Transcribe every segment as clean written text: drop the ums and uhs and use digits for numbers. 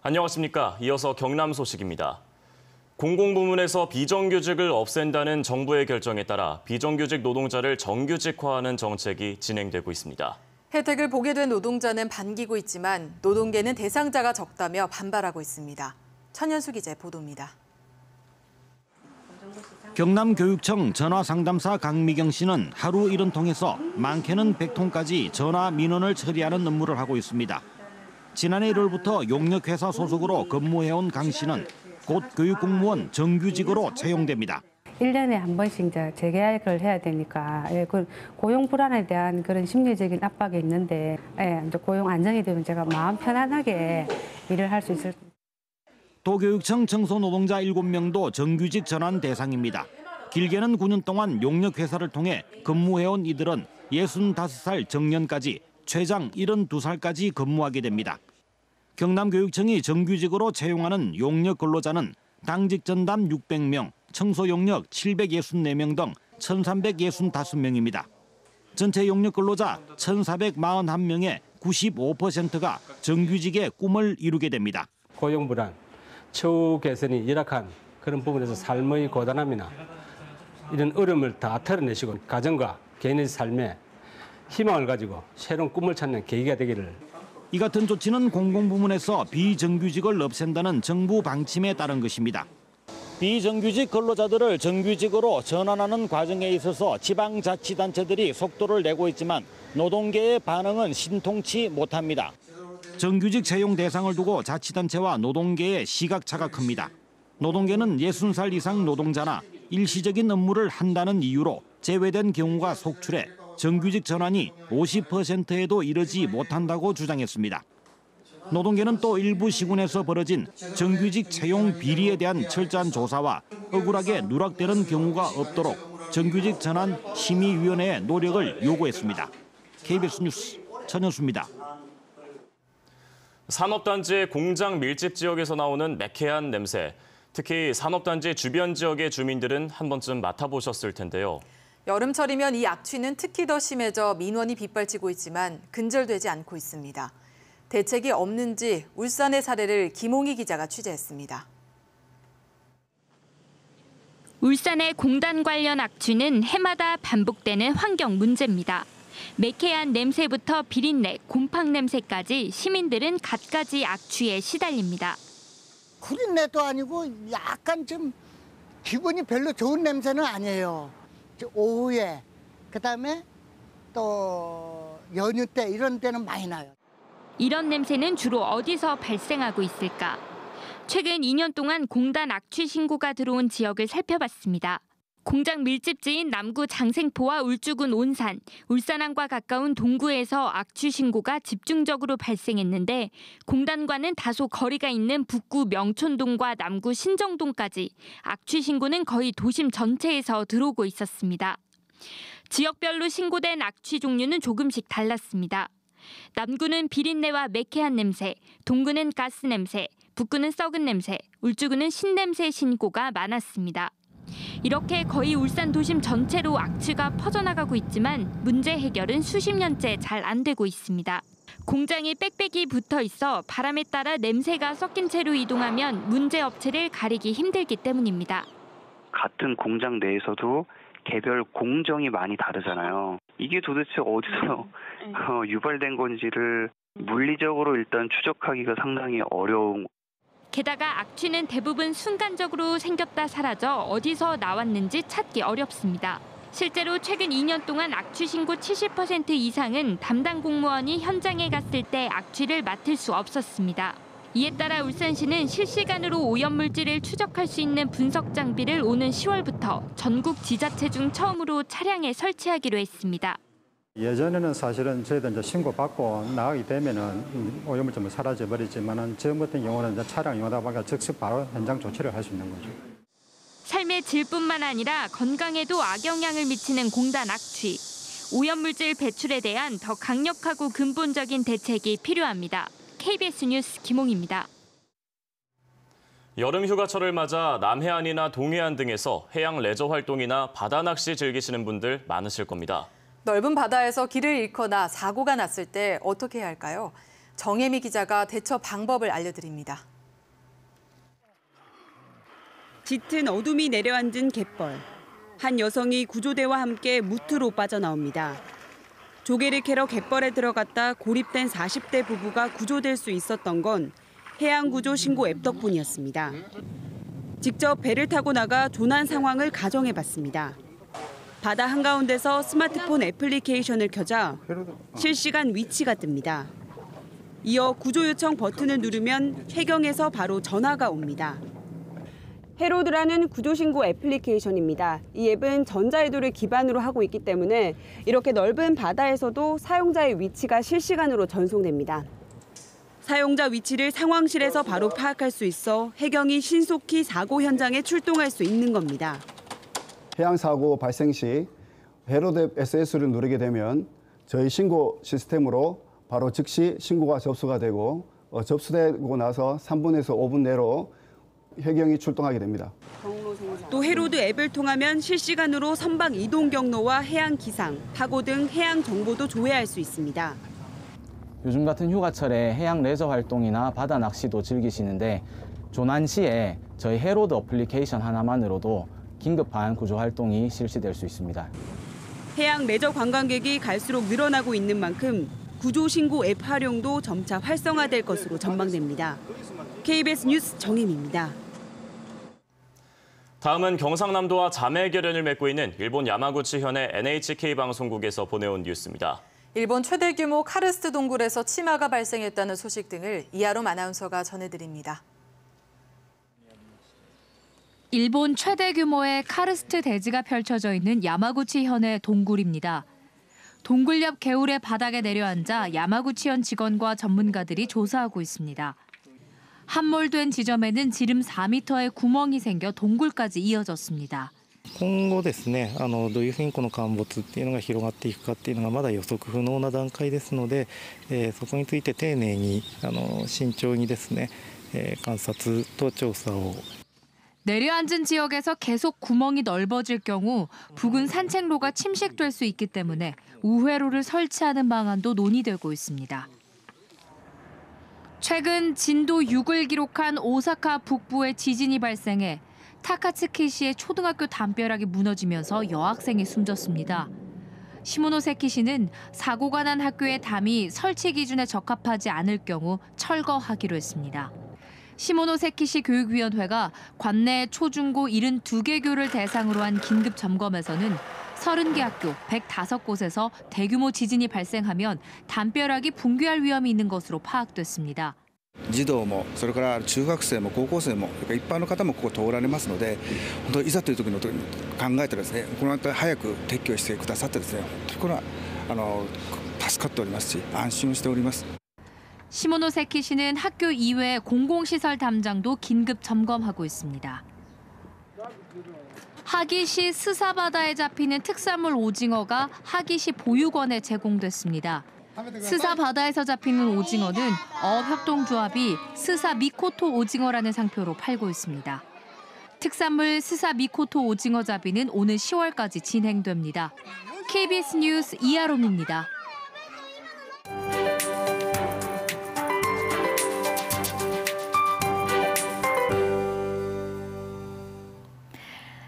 안녕하십니까. 이어서 경남 소식입니다. 공공부문에서 비정규직을 없앤다는 정부의 결정에 따라 비정규직 노동자를 정규직화하는 정책이 진행되고 있습니다. 혜택을 보게 된 노동자는 반기고 있지만 노동계는 대상자가 적다며 반발하고 있습니다. 천연수 기자 보도입니다. 경남교육청 전화상담사 강미경 씨는 하루 1원통에서 많게는 100통까지 전화 민원을 처리하는 업무를 하고 있습니다. 지난해 1월부터 용역회사 소속으로 근무해온 강 씨는 곧 교육공무원 정규직으로 채용됩니다. 1년에 한 번씩 이제 재계약을 해야 되니까 그 고용 불안에 대한 그런 심리적인 압박이 있는데 이제 고용 안정이 되면 제가 마음 편안하게 일을 할 수 있을 겁니다. 도교육청 청소노동자 7명도 정규직 전환 대상입니다. 길게는 9년 동안 용역회사를 통해 근무해온 이들은 65살 정년까지 최장 72살까지 근무하게 됩니다. 경남교육청이 정규직으로 채용하는 용역 근로자는 당직 전담 600명, 청소 용역 764명 등 1,365명입니다. 전체 용역 근로자 1,441명의 95%가 정규직의 꿈을 이루게 됩니다. 고용 불안, 처우 개선이 열악한 그런 부분에서 삶의 고단함이나 이런 어려움을 다 털어내시고 가정과 개인의 삶에 희망을 가지고 새로운 꿈을 찾는 계기가 되기를. 이 같은 조치는 공공부문에서 비정규직을 없앤다는 정부 방침에 따른 것입니다. 비정규직 근로자들을 정규직으로 전환하는 과정에 있어서 지방자치단체들이 속도를 내고 있지만 노동계의 반응은 신통치 못합니다. 정규직 채용 대상을 두고 자치단체와 노동계의 시각차가 큽니다. 노동계는 60살 이상 노동자나 일시적인 업무를 한다는 이유로 제외된 경우가 속출해 정규직 전환이 50%에도 이르지 못한다고 주장했습니다. 노동계는 또 일부 시군에서 벌어진 정규직 채용 비리에 대한 철저한 조사와 억울하게 누락되는 경우가 없도록 정규직 전환 심의위원회의 노력을 요구했습니다. KBS 뉴스 천연수입니다. 산업단지의 공장 밀집 지역에서 나오는 매캐한 냄새. 특히 산업단지 주변 지역의 주민들은 한 번쯤 맡아보셨을 텐데요. 여름철이면 이 악취는 특히 더 심해져 민원이 빗발치고 있지만 근절되지 않고 있습니다. 대책이 없는지 울산의 사례를 김홍희 기자가 취재했습니다. 울산의 공단 관련 악취는 해마다 반복되는 환경 문제입니다. 매캐한 냄새부터 비린내, 곰팡 냄새까지 시민들은 갖가지 악취에 시달립니다. 구린내도 아니고 약간 좀 기분이 별로 좋은 냄새는 아니에요. 오후에, 그다음에 또 연휴 때 이런 때는 많이 나요. 이런 냄새는 주로 어디서 발생하고 있을까? 최근 2년 동안 공단 악취 신고가 들어온 지역을 살펴봤습니다. 공장 밀집지인 남구 장생포와 울주군 온산, 울산항과 가까운 동구에서 악취 신고가 집중적으로 발생했는데 공단과는 다소 거리가 있는 북구 명촌동과 남구 신정동까지 악취 신고는 거의 도심 전체에서 들어오고 있었습니다. 지역별로 신고된 악취 종류는 조금씩 달랐습니다. 남구는 비린내와 매캐한 냄새, 동구는 가스 냄새, 북구는 썩은 냄새, 울주군은 신냄새 신고가 많았습니다. 이렇게 거의 울산 도심 전체로 악취가 퍼져나가고 있지만 문제 해결은 수십 년째 잘 안 되고 있습니다. 공장이 빽빽이 붙어 있어 바람에 따라 냄새가 섞인 채로 이동하면 문제 업체를 가리기 힘들기 때문입니다. 같은 공장 내에서도 개별 공정이 많이 다르잖아요. 이게 도대체 어디서 유발된 건지를 물리적으로 일단 추적하기가 상당히 어려운. 게다가 악취는 대부분 순간적으로 생겼다 사라져 어디서 나왔는지 찾기 어렵습니다. 실제로 최근 2년 동안 악취 신고 70% 이상은 담당 공무원이 현장에 갔을 때 악취를 맡을 수 없었습니다. 이에 따라 울산시는 실시간으로 오염물질을 추적할 수 있는 분석 장비를 오는 10월부터 전국 지자체 중 처음으로 차량에 설치하기로 했습니다. 예전에는 사실은 저희들 이제 신고받고 나가게 되면은 오염물질은 사라져 버리지만은 지금 같은 경우는 이제 차량 이용하다 보니까 즉시 바로 현장 조치를 할 수 있는 거죠. 삶의 질뿐만 아니라 건강에도 악영향을 미치는 공단 악취. 오염물질 배출에 대한 더 강력하고 근본적인 대책이 필요합니다. KBS 뉴스 김홍희입니다. 여름 휴가철을 맞아 남해안이나 동해안 등에서 해양 레저 활동이나 바다 낚시 즐기시는 분들 많으실 겁니다. 넓은 바다에서 길을 잃거나 사고가 났을 때 어떻게 해야 할까요? 정혜미 기자가 대처 방법을 알려드립니다. 짙은 어둠이 내려앉은 갯벌. 한 여성이 구조대와 함께 무트로 빠져나옵니다. 조개를 캐러 갯벌에 들어갔다 고립된 40대 부부가 구조될 수 있었던 건 해양구조 신고 앱 덕분이었습니다. 직접 배를 타고 나가 조난 상황을 가정해봤습니다. 바다 한가운데서 스마트폰 애플리케이션을 켜자 실시간 위치가 뜹니다. 이어 구조 요청 버튼을 누르면 해경에서 바로 전화가 옵니다. 해로드라는 구조신고 애플리케이션입니다. 이 앱은 전자의도를 기반으로 하고 있기 때문에 이렇게 넓은 바다에서도 사용자의 위치가 실시간으로 전송됩니다. 사용자 위치를 상황실에서 바로 파악할 수 있어 해경이 신속히 사고 현장에 출동할 수 있는 겁니다. 해양사고 발생 시 해로드 SS를 누르게 되면 저희 신고 시스템으로 바로 즉시 신고가 접수가 되고 접수되고 나서 3분에서 5분 내로 해경이 출동하게 됩니다. 또 해로드 앱을 통하면 실시간으로 선박 이동 경로와 해양 기상, 파고 등 해양 정보도 조회할 수 있습니다. 요즘 같은 휴가철에 해양 레저 활동이나 바다 낚시도 즐기시는데 조난 시에 저희 해로드 어플리케이션 하나만으로도 긴급한 구조 활동이 실시될 수 있습니다. 해양 레저 관광객이 갈수록 늘어나고 있는 만큼 구조 신고 앱 활용도 점차 활성화될 것으로 전망됩니다. KBS 뉴스 정혜미입니다. 다음은 경상남도와 자매 결연을 맺고 있는 일본 야마구치현의 NHK 방송국에서 보내온 뉴스입니다. 일본 최대 규모 카르스트 동굴에서 침하가 발생했다는 소식 등을 이하롬 아나운서가 전해드립니다. 일본 최대 규모의 카르스트 대지가 펼쳐져 있는 야마구치현의 동굴입니다. 동굴 옆 개울의 바닥에 내려앉아 야마구치현 직원과 전문가들이 조사하고 있습니다. 함몰된 지점에는 지름 4m의 구멍이 생겨 동굴까지 이어졌습니다. 今後ですね、どういうふうにこの陥没っていうのが広がっていくかっていうのがまだ予測不能な段階ですので、そこについて丁寧に慎重にですね、観察と調査を 내려앉은 지역에서 계속 구멍이 넓어질 경우 부근 산책로가 침식될 수 있기 때문에 우회로를 설치하는 방안도 논의되고 있습니다. 최근 진도 6을 기록한 오사카 북부에 지진이 발생해 타카츠키시의 초등학교 담벼락이 무너지면서 여학생이 숨졌습니다. 시모노세키시는 사고가 난 학교의 담이 설치 기준에 적합하지 않을 경우 철거하기로 했습니다. 시모노세키시 교육위원회가 관내 초중고 72개 교를 대상으로 한 긴급 점검에서는 30개 학교 105곳에서 대규모 지진이 발생하면 담벼락이 붕괴할 위험이 있는 것으로 파악됐습니다. 児童もそれから中学生も高校生も一般の方もここ通られますので、本当いざという時の考えたらですね、この後早く撤去してくださってですね、これは助かっておりますし安心をしております。 시모노세키시는 학교 이외 공공시설 담장도 긴급 점검하고 있습니다. 하기시 스사바다에 잡히는 특산물 오징어가 하기시 보육원에 제공됐습니다. 스사바다에서 잡히는 오징어는 어업협동조합이 스사미코토 오징어라는 상표로 팔고 있습니다. 특산물 스사미코토 오징어 잡이는 오는 10월까지 진행됩니다. KBS 뉴스 이하롬입니다.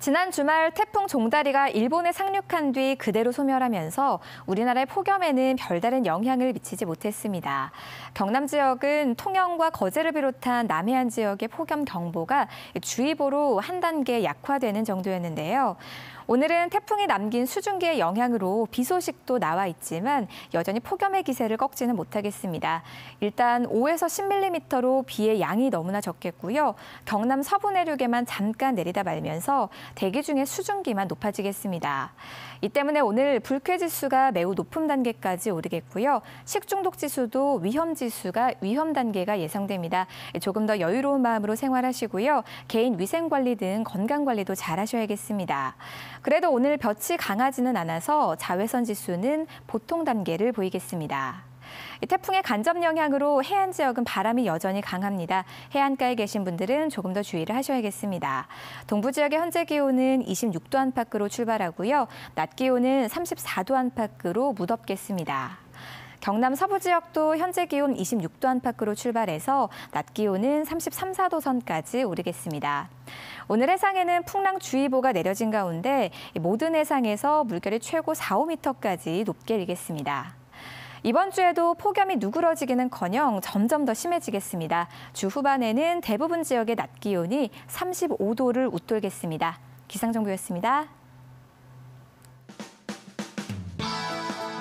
지난 주말 태풍 종다리가 일본에 상륙한 뒤 그대로 소멸하면서 우리나라의 폭염에는 별다른 영향을 미치지 못했습니다. 경남 지역은 통영과 거제를 비롯한 남해안 지역의 폭염 경보가 주의보로 한 단계 약화되는 정도였는데요. 오늘은 태풍이 남긴 수증기의 영향으로 비 소식도 나와 있지만 여전히 폭염의 기세를 꺾지는 못하겠습니다. 일단 5에서 10mm로 비의 양이 너무나 적겠고요. 경남 서부 내륙에만 잠깐 내리다 말면서 대기 중에 수증기만 높아지겠습니다. 이 때문에 오늘 불쾌지수가 매우 높은 단계까지 오르겠고요. 식중독 지수도 위험 지수가 위험 단계가 예상됩니다. 조금 더 여유로운 마음으로 생활하시고요. 개인 위생 관리 등 건강 관리도 잘 하셔야겠습니다. 그래도 오늘 볕이 강하지는 않아서 자외선 지수는 보통 단계를 보이겠습니다. 태풍의 간접 영향으로 해안 지역은 바람이 여전히 강합니다. 해안가에 계신 분들은 조금 더 주의를 하셔야겠습니다. 동부 지역의 현재 기온은 26도 안팎으로 출발하고요. 낮 기온은 34도 안팎으로 무덥겠습니다. 경남 서부 지역도 현재 기온 26도 안팎으로 출발해서 낮 기온은 33, 4도 선까지 오르겠습니다. 오늘 해상에는 풍랑주의보가 내려진 가운데 모든 해상에서 물결이 최고 4, 5m까지 높게 일겠습니다. 이번 주에도 폭염이 누그러지기는커녕 점점 더 심해지겠습니다. 주 후반에는 대부분 지역의 낮 기온이 35도를 웃돌겠습니다. 기상정보였습니다.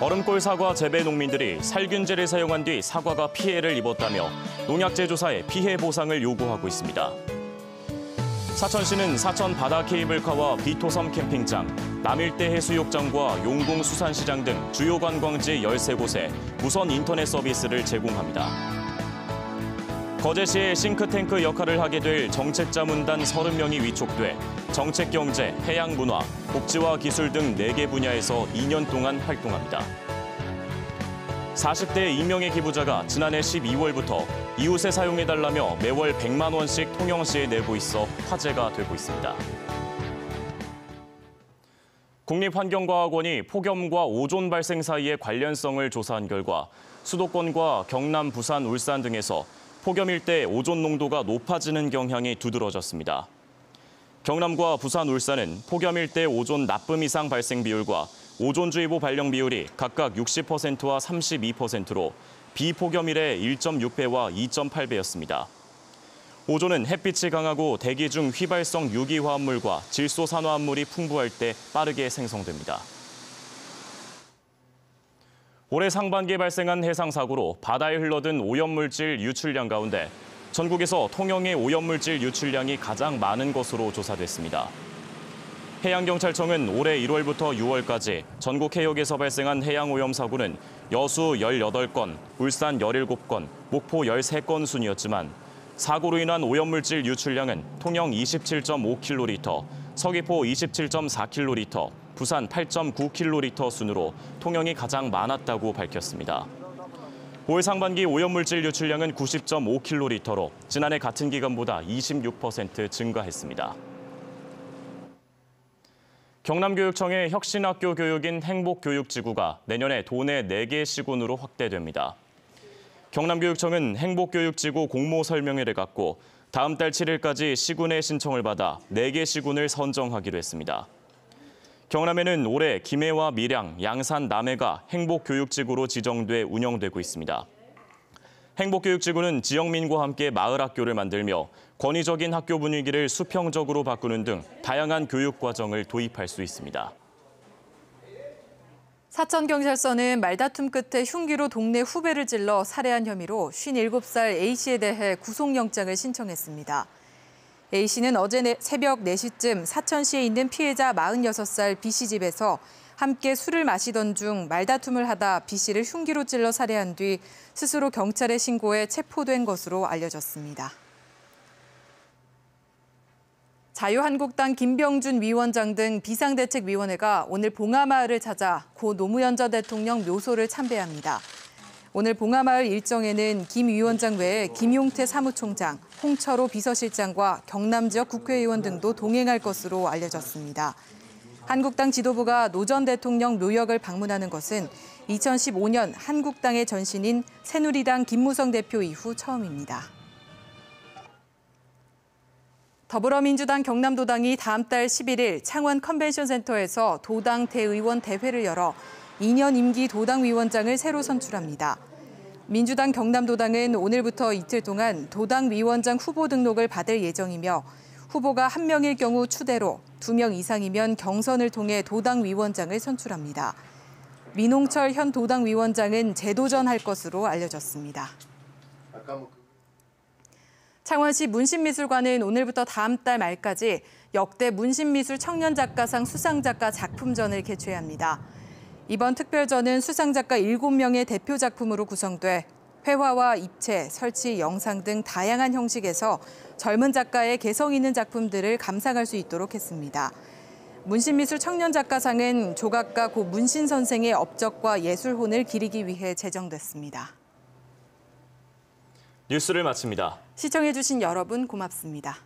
얼음골 사과 재배 농민들이 살균제를 사용한 뒤 사과가 피해를 입었다며 농약제 조사에 피해 보상을 요구하고 있습니다. 사천시는 사천 바다 케이블카와 비토섬 캠핑장, 남일대 해수욕장과 용궁 수산시장 등 주요 관광지 13곳에 무선 인터넷 서비스를 제공합니다. 거제시의 싱크탱크 역할을 하게 될 정책자 문단 30명이 위촉돼 정책경제, 해양문화, 복지와 기술 등 4개 분야에서 2년 동안 활동합니다. 40대 2명의 기부자가 지난해 12월부터 이웃에 사용해달라며 매월 100만 원씩 통영시에 내고 있어 화제가 되고 있습니다. 국립환경과학원이 폭염과 오존 발생 사이의 관련성을 조사한 결과 수도권과 경남, 부산, 울산 등에서 폭염 일대 오존 농도가 높아지는 경향이 두드러졌습니다. 경남과 부산, 울산은 폭염 일대 오존 나쁨 이상 발생 비율과 오존주의보 발령 비율이 각각 60%와 32%로 비폭염일의 1.6배와 2.8배였습니다. 오존은 햇빛이 강하고 대기 중 휘발성 유기화합물과 질소산화합물이 풍부할 때 빠르게 생성됩니다. 올해 상반기에 발생한 해상사고로 바다에 흘러든 오염물질 유출량 가운데 전국에서 통영의 오염물질 유출량이 가장 많은 것으로 조사됐습니다. 해양경찰청은 올해 1월부터 6월까지 전국 해역에서 발생한 해양오염 사고는 여수 18건, 울산 17건, 목포 13건 순이었지만 사고로 인한 오염물질 유출량은 통영 27.5kl, 서귀포 27.4kl, 부산 8.9kl 순으로 통영이 가장 많았다고 밝혔습니다. 올 상반기 오염물질 유출량은 90.5kl로 지난해 같은 기간보다 26% 증가했습니다. 경남교육청의 혁신학교 교육인 행복교육지구가 내년에 도내 4개 시군으로 확대됩니다. 경남교육청은 행복교육지구 공모 설명회를 갖고 다음 달 7일까지 시군의 신청을 받아 4개 시군을 선정하기로 했습니다. 경남에는 올해 김해와 밀양, 양산, 남해가 행복교육지구로 지정돼 운영되고 있습니다. 행복교육지구는 지역민과 함께 마을학교를 만들며 권위적인 학교 분위기를 수평적으로 바꾸는 등 다양한 교육 과정을 도입할 수 있습니다. 사천경찰서는 말다툼 끝에 흉기로 동네 후배를 찔러 살해한 혐의로 57살 A씨에 대해 구속영장을 신청했습니다. A씨는 어제 새벽 4시쯤 사천시에 있는 피해자 46살 B씨 집에서 함께 술을 마시던 중 말다툼을 하다 B씨를 흉기로 찔러 살해한 뒤 스스로 경찰에 신고해 체포된 것으로 알려졌습니다. 자유한국당 김병준 위원장 등 비상대책위원회가 오늘 봉하마을을 찾아 고 노무현 전 대통령 묘소를 참배합니다. 오늘 봉하마을 일정에는 김 위원장 외에 김용태 사무총장, 홍철호 비서실장과 경남 지역 국회의원 등도 동행할 것으로 알려졌습니다. 한국당 지도부가 노 전 대통령 묘역을 방문하는 것은 2015년 한국당의 전신인 새누리당 김무성 대표 이후 처음입니다. 더불어민주당 경남도당이 다음 달 11일 창원 컨벤션센터에서 도당 대의원 대회를 열어 2년 임기 도당위원장을 새로 선출합니다. 민주당 경남도당은 오늘부터 이틀 동안 도당위원장 후보 등록을 받을 예정이며 후보가 1명일 경우 추대로 2명 이상이면 경선을 통해 도당위원장을 선출합니다. 민홍철 현 도당위원장은 재도전할 것으로 알려졌습니다. 창원시 문신미술관은 오늘부터 다음 달 말까지 역대 문신미술 청년작가상 수상작가 작품전을 개최합니다. 이번 특별전은 수상작가 7명의 대표 작품으로 구성돼 회화와 입체, 설치, 영상 등 다양한 형식에서 젊은 작가의 개성 있는 작품들을 감상할 수 있도록 했습니다. 문신미술 청년작가상은 조각가 고 문신 선생의 업적과 예술혼을 기리기 위해 제정됐습니다. 뉴스를 마칩니다. 시청해주신 여러분 고맙습니다.